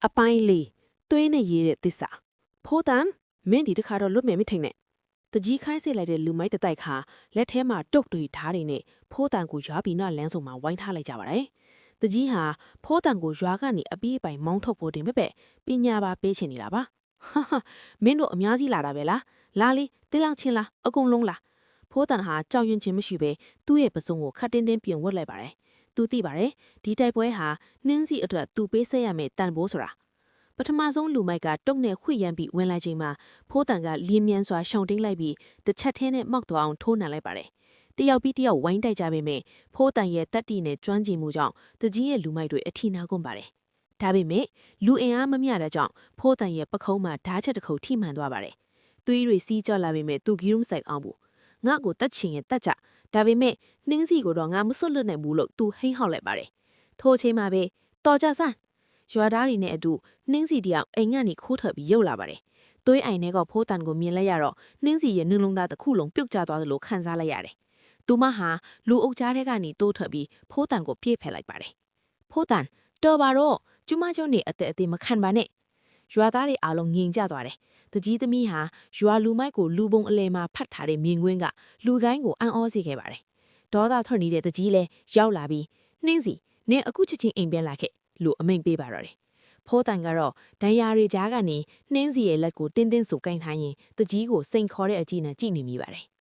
အပိုင်းလေးသွေးနဲ့ရေးတဲ့သစ္စာဖိုးတန်မင်းဒီတစ်ခါတော့လွတ်မယ်မထင်နဲ့တကြီးခိုင်းစေလိုက်တဲ့လူမိုက်တတိုက်ခါလက်ထဲမှာတုတ်တွေဓားတွေနဲ့ဖိုးတန်ကိုရွာပြီးနောက်လမ်းစုံမှာဝိုင်းထားလိုက်ကြပါတယ်တကြီးဟာဖိုးတန်ကိုရွာကနေအပြီးအပိုင်မောင်းထုတ်ဖို့တင်မဲ့ပဲပညာပါပေးချင်နေတာပါဟာမင်းတို့အများကြီးလာတာပဲလားလာလေတေးလောင်ချင်းလားအကုန်လုံးလားဖိုးတန်ဟာကြောက်ရွံ့ခြင်းမရှိပဲသူ့ရဲ့ပစုံကိုခတ်တင်းတင်းပြင်ဝတ်လိုက်ပါတယ်သူသိပါတယ်ဒီတိုက်ပွဲဟာနှင်းစီအတွက်သူပေးဆက်ရမယ်တန်ဖိုးဆိုတာပထမဆုံးလူမိုက်ကတုတ်နဲ့ခွေရမ်းပြီးဝင်လာချိန်မှာဖိုးတန်ကလင်းမြန်စွာရှောင်တင်းလိုက်ပြီးတစ်ချက်ထဲနဲ့မောက်သွားအောင်ထိုးနှံလိုက်ပါတယ်တယောက်ပြီးတယောက်ဝိုင်းတိုက်ကြပေမဲ့ဖိုးတန်ရဲ့တက်တီနဲ့ကျွမ်းကျင်မှုကြောင့်တကြီးရဲ့လူမိုက်တွေအထီနာကုန်ပါတယ်ဒါပေမဲ့လူအင်အားမမျှတဲ့ကြောင့်ဖိုးတန်ရဲ့ပခုံးမှာဓာတ်ချက်တစ်ခုထိမှန်သွားပါတယ်သွေးတွေစီးကြောလာပေမဲ့သူဂီရုမဆိုင်အောင်ဘူးငါ့ကိုတက်ချင်ရင်တက်ကြဒါပေမဲ့နှင်းစီကိုတော့ငါမစွတ်လွတ်နိုင်ဘူးလို့သူဟိန်းဟောက်လိုက်ပါတယ်ထိုချိန်မှာပဲတော်ကြဆန်းရွာသားတွေနဲ့အတူနှင်းစီတယောက်အိမ်ကနေခိုးထွက်ပြီးရုတ်လာပါတယ်သွေးအိုင်ထဲကဖိုးတန်ကိုမြင်လိုက်ရတော့နှင်းစီရဲ့နှလုံးသားတစ်ခုလုံးပြုတ်ကျသွားသလိုခံစားလိုက်ရတယ်သူမဟာလူအုပ်ကြားထဲကနေတိုးထွက်ပြီးဖိုးတန်ကိုပြေးဖယ်လိုက်ပါတယ်ဖိုးတန်တော်ပါတော့ကျမကျောင်းနေအသက်အသေးမခံပါနဲ့ရွာသားတွေအားလုံးငြိမ်ကြသွားတယ်တကြီးသမီးဟာရွာလူမိုက်ကိုလူပုံအလဲမှာဖတ်ထားတဲ့မြင်ကွင်းကလူကိုင်းကိုအံ့ဩစေခဲ့ပါတယ်ဒေါသထွက်နေတဲ့တကြီးလဲရောက်လာပြီးနှင်းစီနင်အခုချက်ချင်းအိမ်ပြန်လာခဲ့လို့အမိန်ပေးပါတော့တယ်ဖိုးတန်ကတော့ဒဏ်ရာတွေကြားကနေနှင်းစီရဲ့လက်ကိုတင်းတင်းဆိုကင်ထားရင်တကြီးကိုစိန်ခေါ်တဲ့အကြည့်နဲ့ကြည့်နေမိပါတယ်